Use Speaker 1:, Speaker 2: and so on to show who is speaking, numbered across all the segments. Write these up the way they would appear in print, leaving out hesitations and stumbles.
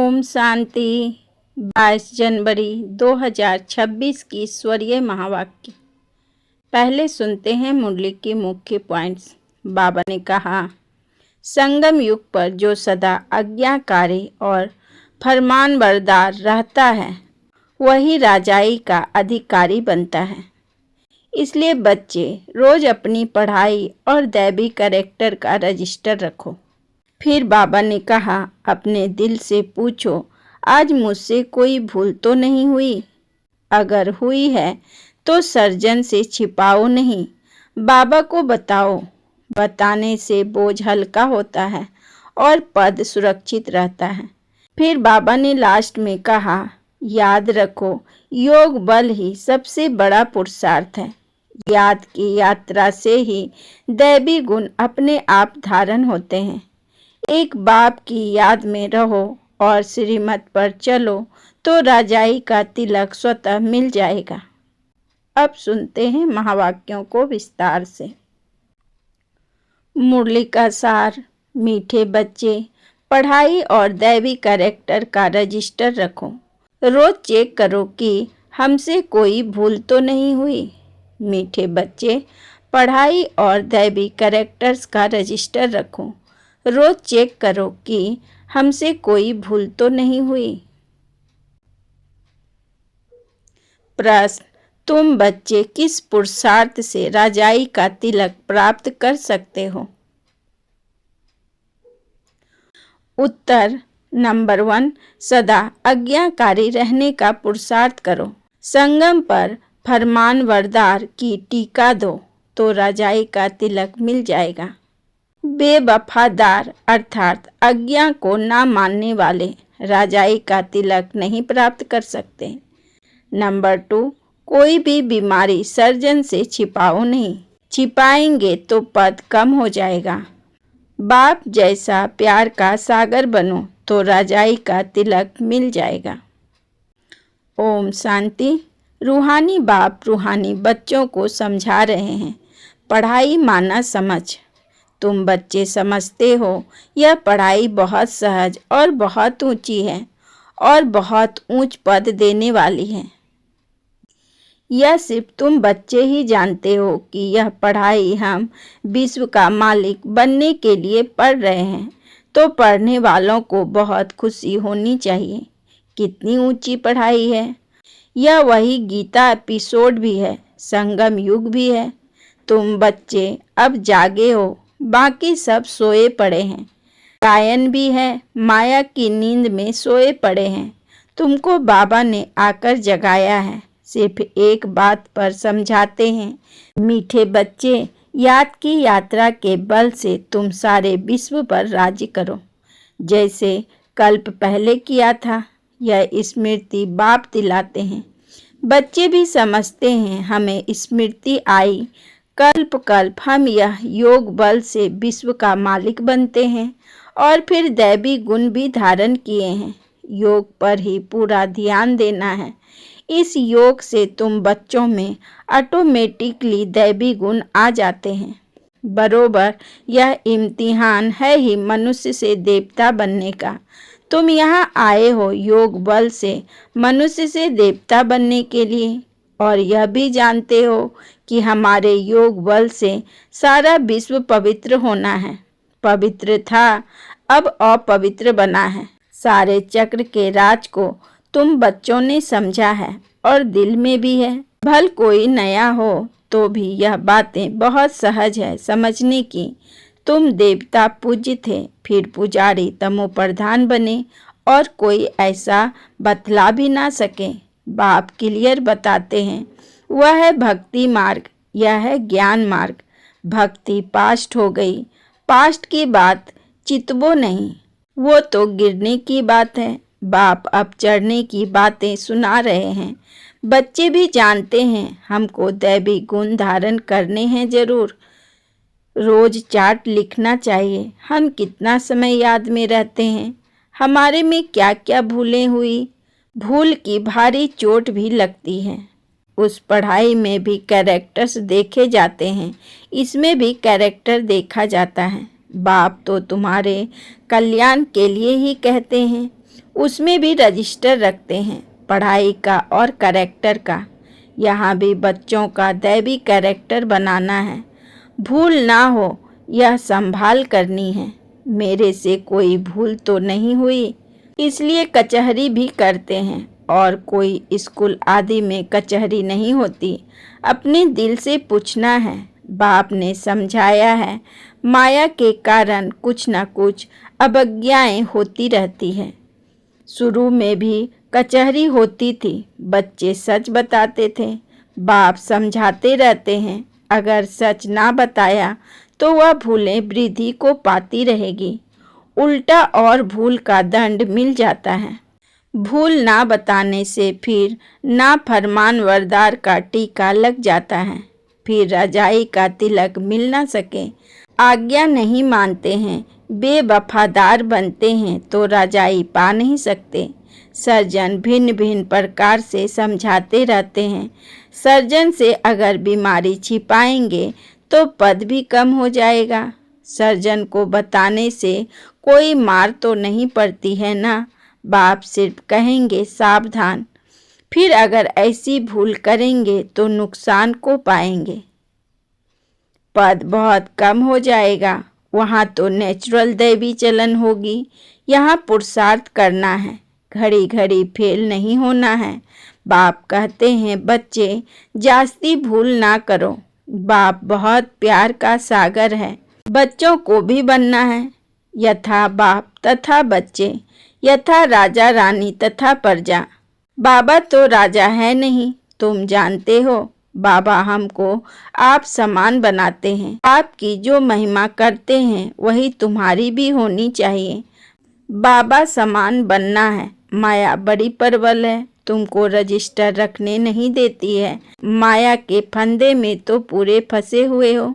Speaker 1: ओम शांति। 22 जनवरी 2026 की ईश्वरीय महावाक्य। पहले सुनते हैं मुरली के मुख्य पॉइंट्स। बाबा ने कहा, संगम युग पर जो सदा आज्ञाकारी और फरमानबरदार रहता है वही राजाई का अधिकारी बनता है। इसलिए बच्चे रोज अपनी पढ़ाई और दैवी कैरेक्टर का रजिस्टर रखो। फिर बाबा ने कहा, अपने दिल से पूछो, आज मुझसे कोई भूल तो नहीं हुई? अगर हुई है तो सर्जन से छिपाओ नहीं, बाबा को बताओ। बताने से बोझ हल्का होता है और पद सुरक्षित रहता है। फिर बाबा ने लास्ट में कहा, याद रखो, योग बल ही सबसे बड़ा पुरुषार्थ है। याद की यात्रा से ही दैवी गुण अपने आप धारण होते हैं। एक बाप की याद में रहो और श्रीमत पर चलो तो राजाई का तिलक स्वतः मिल जाएगा। अब सुनते हैं महावाक्यों को विस्तार से। मुरली का सार। मीठे बच्चे, पढ़ाई और दैवी कैरेक्टर का रजिस्टर रखो। रोज चेक करो कि हमसे कोई भूल तो नहीं हुई। मीठे बच्चे, पढ़ाई और दैवी कैरेक्टर्स का रजिस्टर रखो। रोज चेक करो कि हमसे कोई भूल तो नहीं हुई। प्रश्न, तुम बच्चे किस पुरुषार्थ से राजाई का तिलक प्राप्त कर सकते हो? उत्तर, नंबर 1, सदा आज्ञाकारी रहने का पुरुषार्थ करो। संगम पर फरमानबरदार की टीका दो तो राजाई का तिलक मिल जाएगा। बेवफादार अर्थात आज्ञा को ना मानने वाले राजाई का तिलक नहीं प्राप्त कर सकते। नंबर 2, कोई भी बीमारी सर्जन से छिपाओ नहीं, छिपाएंगे तो पद कम हो जाएगा। बाप जैसा प्यार का सागर बनो तो राजाई का तिलक मिल जाएगा। ओम शांति। रूहानी बाप रूहानी बच्चों को समझा रहे हैं, पढ़ाई माना समझ। तुम बच्चे समझते हो यह पढ़ाई बहुत सहज और बहुत ऊंची है और बहुत ऊंच पद देने वाली है। यह सिर्फ तुम बच्चे ही जानते हो कि यह पढ़ाई हम विश्व का मालिक बनने के लिए पढ़ रहे हैं, तो पढ़ने वालों को बहुत खुशी होनी चाहिए। कितनी ऊंची पढ़ाई है! यह वही गीता एपिसोड भी है, संगम युग भी है। तुम बच्चे अब जागे हो, बाकी सब सोए पड़े हैं। गायन भी है, माया की नींद में सोए पड़े हैं। तुमको बाबा ने आकर जगाया है। सिर्फ एक बात पर समझाते हैं, मीठे बच्चे, याद की यात्रा के बल से तुम सारे विश्व पर राज्य करो, जैसे कल्प पहले किया था। यह स्मृति बाप दिलाते हैं। बच्चे भी समझते हैं, हमें स्मृति आई, कल्प कल्प हम यह योग बल से विश्व का मालिक बनते हैं और फिर दैवी गुण भी धारण किए हैं। योग पर ही पूरा ध्यान देना है। इस योग से तुम बच्चों में ऑटोमेटिकली दैवी गुण आ जाते हैं। बरोबर यह इम्तिहान है ही मनुष्य से देवता बनने का। तुम यहाँ आए हो योग बल से मनुष्य से देवता बनने के लिए, और यह भी जानते हो कि हमारे योग बल से सारा विश्व पवित्र होना है। पवित्र था, अब अपवित्र बना है। सारे चक्र के राज को तुम बच्चों ने समझा है और दिल में भी है। भल कोई नया हो तो भी यह बातें बहुत सहज है समझने की। तुम देवता पूज्य थे, फिर पुजारी तमो प्रधान बने और कोई ऐसा बतला भी ना सके। बाप क्लियर बताते हैं, वह है भक्ति मार्ग, यह है ज्ञान मार्ग। भक्ति पास्ट हो गई, पास्ट की बात चितवो नहीं, वो तो गिरने की बात है। बाप अब चढ़ने की बातें सुना रहे हैं। बच्चे भी जानते हैं हमको दैवी गुण धारण करने हैं जरूर। रोज चार्ट लिखना चाहिए, हम कितना समय याद में रहते हैं, हमारे में क्या क्या भूलें हुई। भूल की भारी चोट भी लगती है। उस पढ़ाई में भी कैरेक्टर्स देखे जाते हैं, इसमें भी कैरेक्टर देखा जाता है। बाप तो तुम्हारे कल्याण के लिए ही कहते हैं। उसमें भी रजिस्टर रखते हैं, पढ़ाई का और कैरेक्टर का। यहाँ भी बच्चों का दैवी कैरेक्टर बनाना है। भूल ना हो यह संभाल करनी है। मेरे से कोई भूल तो नहीं हुई, इसलिए कचहरी भी करते हैं। और कोई स्कूल आदि में कचहरी नहीं होती। अपने दिल से पूछना है। बाप ने समझाया है, माया के कारण कुछ न कुछ अवज्ञाएं होती रहती हैं। शुरू में भी कचहरी होती थी। बच्चे सच बताते थे। बाप समझाते रहते हैं, अगर सच ना बताया तो वह भूलें वृद्धि को पाती रहेगी। उल्टा और भूल का दंड मिल जाता है। भूल ना बताने से फिर ना फरमान वरदार का टीका लग जाता है। फिर रजाई का तिलक मिल ना सके। आज्ञा नहीं मानते हैं, बेवफादार बनते हैं तो रजाई पा नहीं सकते। सर्जन भिन्न भिन्न प्रकार से समझाते रहते हैं। सर्जन से अगर बीमारी छिपाएंगे तो पद भी कम हो जाएगा। सर्जन को बताने से कोई मार तो नहीं पड़ती है ना। बाप सिर्फ कहेंगे सावधान। फिर अगर ऐसी भूल करेंगे तो नुकसान को पाएंगे। पद बहुत कम हो जाएगा। वहाँ तो नेचुरल दैवी चलन होगी। यहाँ पुरुषार्थ करना है, घड़ी घड़ी फेल नहीं होना है। बाप कहते हैं, बच्चे जास्ती भूल ना करो। बाप बहुत प्यार का सागर है। बच्चों को भी बनना है। यथा बाप तथा बच्चे, यथा राजा रानी तथा प्रजा। बाबा तो राजा है नहीं, तुम जानते हो। बाबा हमको आप समान बनाते हैं। आपकी जो महिमा करते हैं वही तुम्हारी भी होनी चाहिए। बाबा समान बनना है। माया बड़ी प्रबल है, तुमको रजिस्टर रखने नहीं देती है। माया के फंदे में तो पूरे फंसे हुए हो।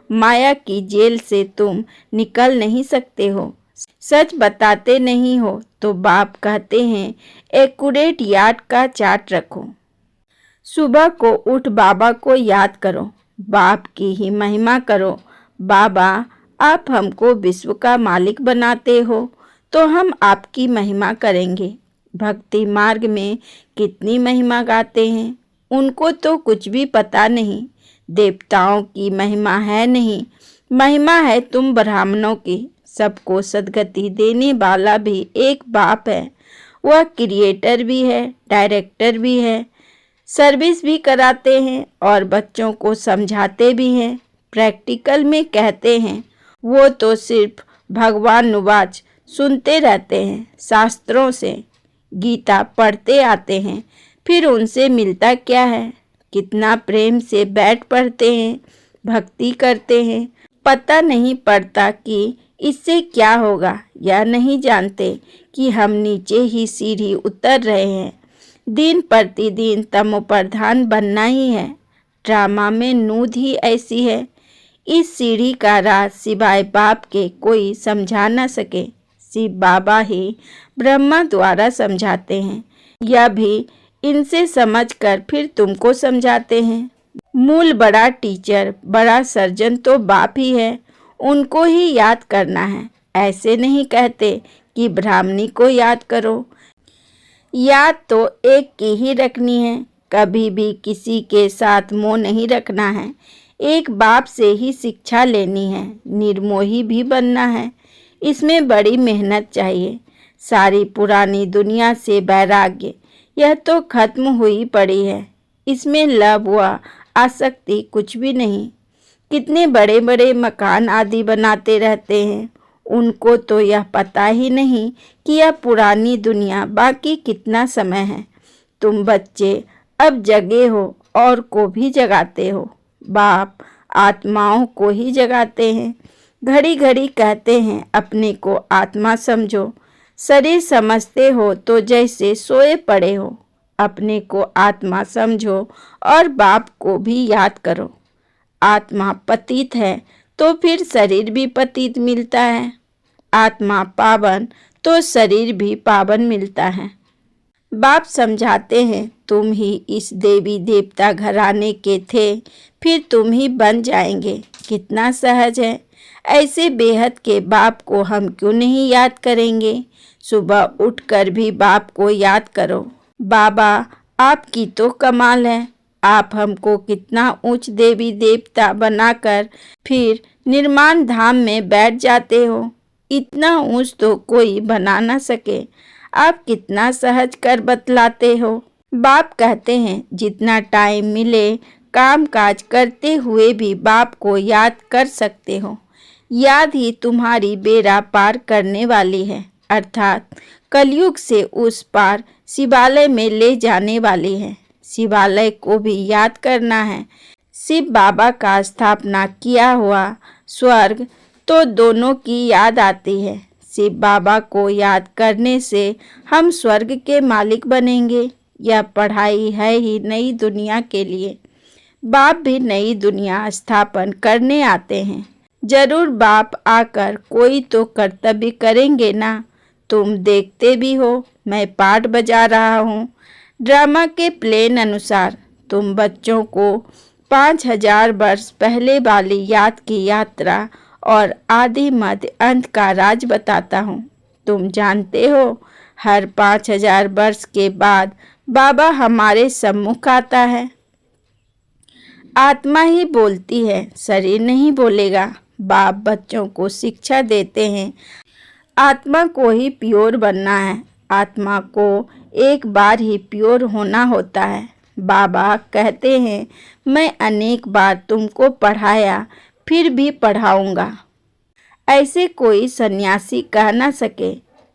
Speaker 1: माया की जेल से तुम निकल नहीं सकते हो। सच बताते नहीं हो तो बाप कहते हैं, एक्यूरेट यार्ड का चार्ट रखो। सुबह को उठ बाबा को याद करो, बाप की ही महिमा करो। बाबा, आप हमको विश्व का मालिक बनाते हो तो हम आपकी महिमा करेंगे। भक्ति मार्ग में कितनी महिमा गाते हैं, उनको तो कुछ भी पता नहीं। देवताओं की महिमा है नहीं, महिमा है तुम ब्राह्मणों की। सबको सद्गति देने वाला भी एक बाप है। वह क्रिएटर भी है, डायरेक्टर भी है, सर्विस भी कराते हैं और बच्चों को समझाते भी हैं। प्रैक्टिकल में कहते हैं, वो तो सिर्फ भगवान नुवाज सुनते रहते हैं। शास्त्रों से गीता पढ़ते आते हैं, फिर उनसे मिलता क्या है। कितना प्रेम से बैठ पढ़ते हैं, भक्ति करते हैं। पता नहीं पड़ता कि इससे क्या होगा, या नहीं जानते कि हम नीचे ही सीढ़ी उतर रहे हैं। दिन प्रतिदिन तमोप्रधान बनना ही है। ड्रामा में नूद ही ऐसी है। इस सीढ़ी का राज सिवाय बाप के कोई समझा न सके। शिव बाबा ही ब्रह्मा द्वारा समझाते हैं। यह भी इनसे समझकर फिर तुमको समझाते हैं। मूल बड़ा टीचर, बड़ा सर्जन तो बाप ही है, उनको ही याद करना है। ऐसे नहीं कहते कि ब्राह्मणी को याद करो। याद तो एक की ही रखनी है। कभी भी किसी के साथ मोह नहीं रखना है। एक बाप से ही शिक्षा लेनी है। निर्मोही भी बनना है। इसमें बड़ी मेहनत चाहिए। सारी पुरानी दुनिया से वैराग्य, यह तो खत्म हुई पड़ी है। इसमें लव व आसक्ति कुछ भी नहीं। कितने बड़े बड़े मकान आदि बनाते रहते हैं, उनको तो यह पता ही नहीं कि यह पुरानी दुनिया बाकी कितना समय है। तुम बच्चे अब जगे हो और को भी जगाते हो। बाप आत्माओं को ही जगाते हैं। घड़ी घड़ी कहते हैं, अपने को आत्मा समझो। शरीर समझते हो तो जैसे सोए पड़े हो। अपने को आत्मा समझो और बाप को भी याद करो। आत्मा पतित है तो फिर शरीर भी पतित मिलता है। आत्मा पावन तो शरीर भी पावन मिलता है। बाप समझाते हैं, तुम ही इस देवी देवता घराने के थे, फिर तुम ही बन जाएंगे। कितना सहज है। ऐसे बेहद के बाप को हम क्यों नहीं याद करेंगे। सुबह उठकर भी बाप को याद करो। बाबा, आपकी तो कमाल है। आप हमको कितना ऊंच देवी देवता बनाकर फिर निर्माण धाम में बैठ जाते हो। इतना ऊंच तो कोई बना ना सके। आप कितना सहज कर बतलाते हो। बाप कहते हैं जितना टाइम मिले काम काज करते हुए भी बाप को याद कर सकते हो। याद ही तुम्हारी बेड़ा पार करने वाली है, अर्थात कलयुग से उस पार शिवालय में ले जाने वाली है। शिवालय को भी याद करना है। शिव बाबा का स्थापना किया हुआ स्वर्ग तो दोनों की याद आती है। शिव बाबा को याद करने से हम स्वर्ग के मालिक बनेंगे। यह पढ़ाई है ही नई दुनिया के लिए। बाप भी नई दुनिया स्थापन करने आते हैं। जरूर बाप आकर कोई तो कर्तव्य करेंगे ना। तुम देखते भी हो मैं पाठ बजा रहा हूँ। ड्रामा के प्लेन अनुसार तुम बच्चों को 5000 वर्ष पहले वाली याद की यात्रा और आदि मध्य अंत का राज बताता हूँ। तुम जानते हो हर 5000 वर्ष के बाद बाबा हमारे सम्मुख आता है। आत्मा ही बोलती है, शरीर नहीं बोलेगा। बाप बच्चों को शिक्षा देते हैं आत्मा को ही प्योर बनना है। आत्मा को एक बार ही प्योर होना होता है। बाबा कहते हैं मैं अनेक बार तुमको पढ़ाया फिर भी पढ़ाऊंगा। ऐसे कोई सन्यासी कह ना सके।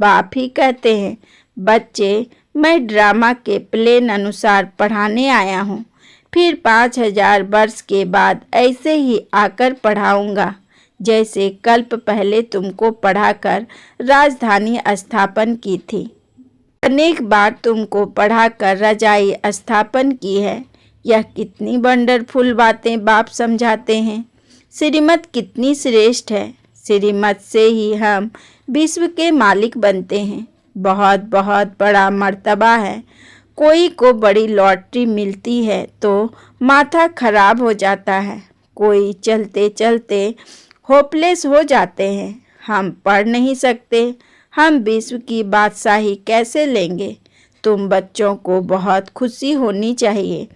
Speaker 1: बाप ही कहते हैं बच्चे मैं ड्रामा के प्लेन अनुसार पढ़ाने आया हूँ। फिर 5000 वर्ष के बाद ऐसे ही आकर पढ़ाऊंगा जैसे कल्प पहले तुमको पढ़ाकर राजधानी स्थापन की थी। अनेक बार तुमको पढ़ाकर रजाई स्थापन की है। यह कितनी वंडरफुल बातें बाप समझाते हैं। श्रीमत कितनी श्रेष्ठ है। श्रीमत से ही हम विश्व के मालिक बनते हैं। बहुत बहुत बड़ा मर्तबा है। कोई को बड़ी लॉटरी मिलती है तो माथा खराब हो जाता है। कोई चलते चलते होपलेस हो जाते हैं। हम पढ़ नहीं सकते। हम विश्व की बादशाही कैसे लेंगे। तुम बच्चों को बहुत खुशी होनी चाहिए।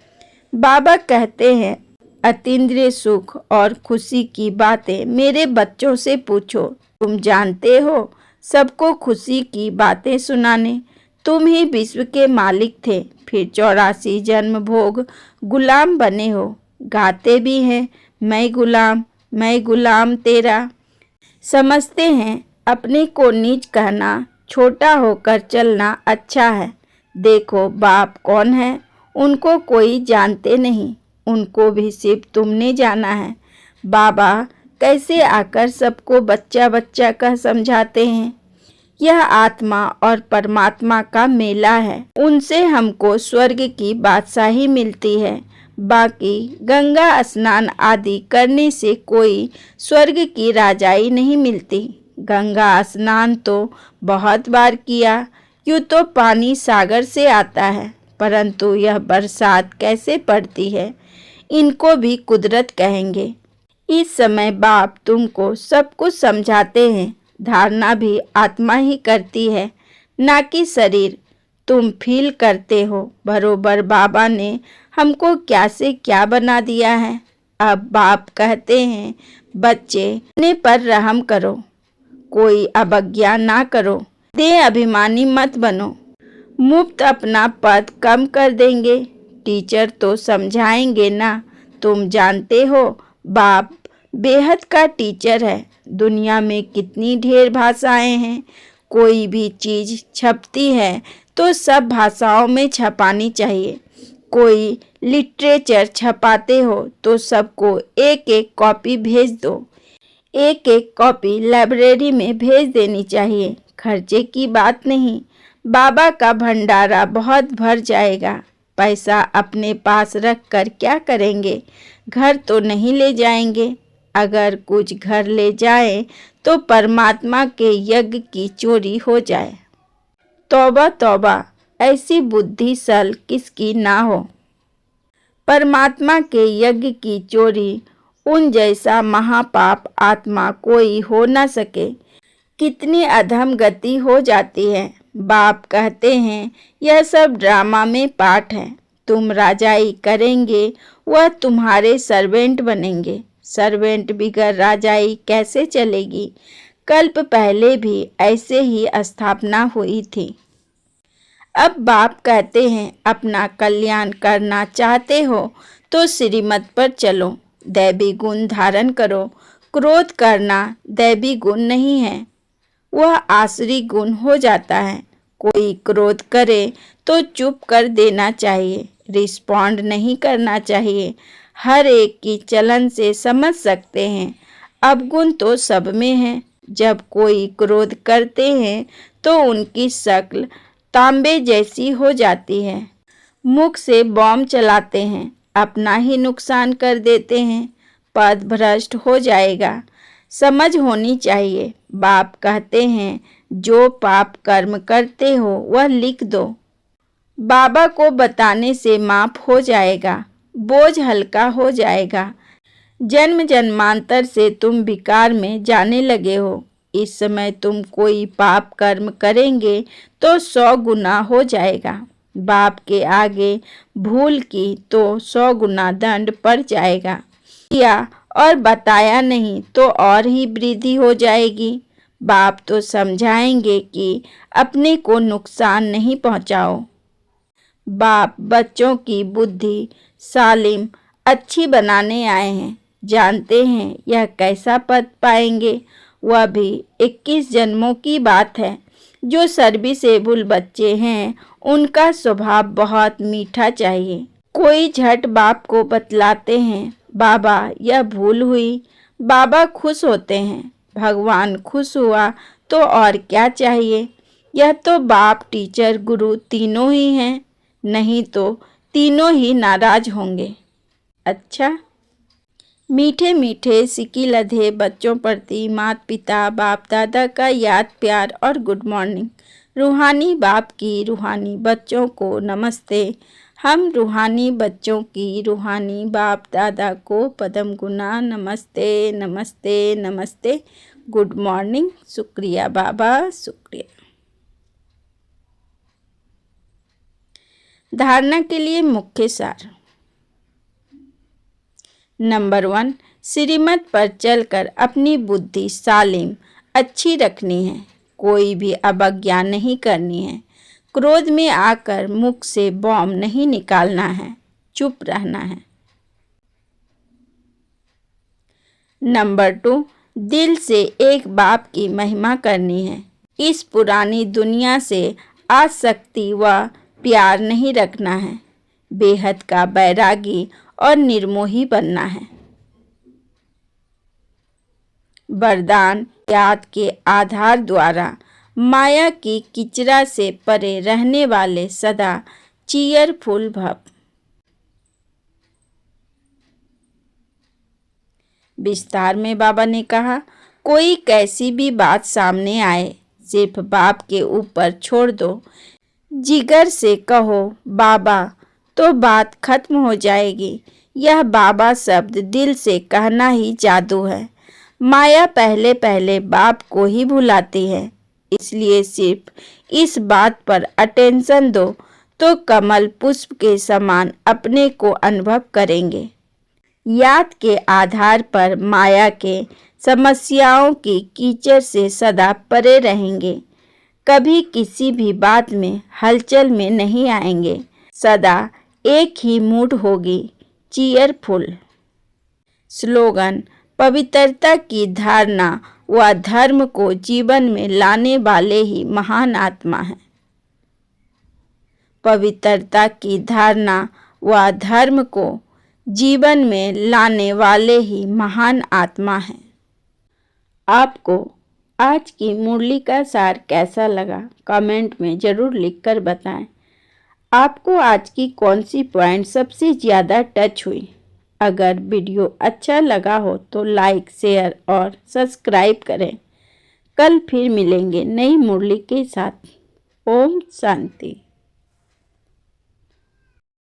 Speaker 1: बाबा कहते हैं अतीन्द्रिय सुख और खुशी की बातें मेरे बच्चों से पूछो। तुम जानते हो सबको खुशी की बातें सुनाने। तुम ही विश्व के मालिक थे, फिर 84 जन्म भोग गुलाम बने हो। गाते भी हैं मैं गुलाम तेरा। समझते हैं अपने को नीच कहना, छोटा होकर चलना अच्छा है। देखो बाप कौन है, उनको कोई जानते नहीं। उनको भी सिर्फ तुमने जाना है। बाबा कैसे आकर सबको बच्चा बच्चा कह समझाते हैं। यह आत्मा और परमात्मा का मेला है। उनसे हमको स्वर्ग की बादशाही मिलती है। बाकी गंगा स्नान आदि करने से कोई स्वर्ग की राजाई नहीं मिलती। गंगा स्नान तो बहुत बार किया। यूँ तो पानी सागर से आता है, परंतु यह बरसात कैसे पड़ती है इनको भी कुदरत कहेंगे। इस समय बाप तुमको सब कुछ समझाते हैं। धारणा भी आत्मा ही करती है, ना कि शरीर। तुम फील करते हो बरोबर बाबा ने हमको क्या से क्या बना दिया है। अब बाप कहते हैं बच्चे अपने पर रहम करो, कोई अवज्ञा ना करो, देह अभिमानी मत बनो। मुफ्त अपना पद कम कर देंगे। टीचर तो समझाएंगे ना। तुम जानते हो बाप बेहद का टीचर है। दुनिया में कितनी ढेर भाषाएं हैं। कोई भी चीज़ छपती है तो सब भाषाओं में छपानी चाहिए। कोई लिटरेचर छपाते हो तो सबको एक एक कॉपी भेज दो। एक एक कॉपी लाइब्रेरी में भेज देनी चाहिए। खर्चे की बात नहीं। बाबा का भंडारा बहुत भर जाएगा। पैसा अपने पास रख कर क्या करेंगे। घर तो नहीं ले जाएंगे। अगर कुछ घर ले जाएं तो परमात्मा के यज्ञ की चोरी हो जाए। तौबा तौबा, ऐसी बुद्धि सल किसकी ना हो। परमात्मा के यज्ञ की चोरी उन जैसा महापाप आत्मा कोई हो न सके। कितनी अधम गति हो जाती है। बाप कहते हैं यह सब ड्रामा में पार्ट है। तुम राजाई करेंगे, वह तुम्हारे सर्वेंट बनेंगे। सर्वेंट बिगर राजाई कैसे चलेगी? कल्प पहले भी ऐसे ही स्थापना हुई थी। अब बाप कहते हैं अपना कल्याण करना चाहते हो तो श्रीमत पर चलो, दैवी गुण धारण करो। क्रोध करना दैवी गुण नहीं है, वह आसुरी गुण हो जाता है। कोई क्रोध करे तो चुप कर देना चाहिए, रिस्पॉन्ड नहीं करना चाहिए। हर एक की चलन से समझ सकते हैं अवगुण तो सब में है। जब कोई क्रोध करते हैं तो उनकी शक्ल तांबे जैसी हो जाती है। मुख से बॉम्ब चलाते हैं, अपना ही नुकसान कर देते हैं। पद भ्रष्ट हो जाएगा। समझ होनी चाहिए। बाप कहते हैं जो पाप कर्म करते हो वह लिख दो। बाबा को बताने से माफ हो जाएगा, बोझ हल्का हो जाएगा। जन्म जन्मांतर से तुम विकार में जाने लगे हो। इस समय तुम कोई पाप कर्म करेंगे तो 100 गुना हो जाएगा। बाप के आगे भूल की तो 100 गुना दंड पड़ जाएगा। किया और बताया नहीं तो और ही वृद्धि हो जाएगी। बाप तो समझाएंगे कि अपने को नुकसान नहीं पहुंचाओ। बाप बच्चों की बुद्धि सालिम अच्छी बनाने आए हैं। जानते हैं यह कैसा पद पाएंगे, वह भी 21 जन्मों की बात है। जो सर्विसेबल बच्चे हैं उनका स्वभाव बहुत मीठा चाहिए। कोई झट बाप को बतलाते हैं बाबा यह भूल हुई, बाबा खुश होते हैं। भगवान खुश हुआ तो और क्या चाहिए। यह तो बाप टीचर गुरु तीनों ही हैं, नहीं तो तीनों ही नाराज होंगे। अच्छा, मीठे मीठे सिकी लधे बच्चों प्रति माता पिता बाप दादा का याद प्यार और गुड मॉर्निंग। रूहानी बाप की रूहानी बच्चों को नमस्ते। हम रूहानी बच्चों की रूहानी बाप दादा को पदम गुना नमस्ते नमस्ते नमस्ते। Good morning. शुक्रिया बाबा, शुक्रिया। धारणा के लिए मुख्य सार। नंबर 1, श्रीमत पर चलकर अपनी बुद्धि सालिम अच्छी रखनी है। कोई भी अवज्ञा नहीं करनी है। क्रोध में आकर मुख से बॉम्ब नहीं निकालना है, चुप रहना है। नंबर 2, दिल से एक बाप की महिमा करनी है। इस पुरानी दुनिया से आसक्ति व प्यार नहीं रखना है। बेहद का बैरागी और निर्मोही बनना है। वरदान याद के आधार द्वारा माया की किचरा से परे रहने वाले सदा चीयरफुल भव। विस्तार में बाबा ने कहा, कोई कैसी भी बात सामने आए सिर्फ बाप के ऊपर छोड़ दो। जिगर से कहो बाबा तो बात खत्म हो जाएगी। यह बाबा शब्द दिल से कहना ही जादू है। माया पहले पहले बाप को ही भुलाती है, इसलिए सिर्फ इस बात पर अटेंशन दो तो कमल पुष्प के समान अपने को अनुभव करेंगे। याद के आधार पर माया के समस्याओं की कीचड़ से सदा परे रहेंगे। कभी किसी भी बात में हलचल में नहीं आएंगे। सदा एक ही मूड होगी, चीयरफुल। स्लोगन, पवित्रता की धारणा व धर्म को जीवन में लाने वाले ही महान आत्मा हैं। पवित्रता की धारणा व धर्म को जीवन में लाने वाले ही महान आत्मा हैं। आपको आज की मुरली का सार कैसा लगा कमेंट में ज़रूर लिखकर बताएं। आपको आज की कौन सी पॉइंट सबसे ज़्यादा टच हुई। अगर वीडियो अच्छा लगा हो तो लाइक शेयर और सब्सक्राइब करें। कल फिर मिलेंगे नई मुरली के साथ। ओम शांति।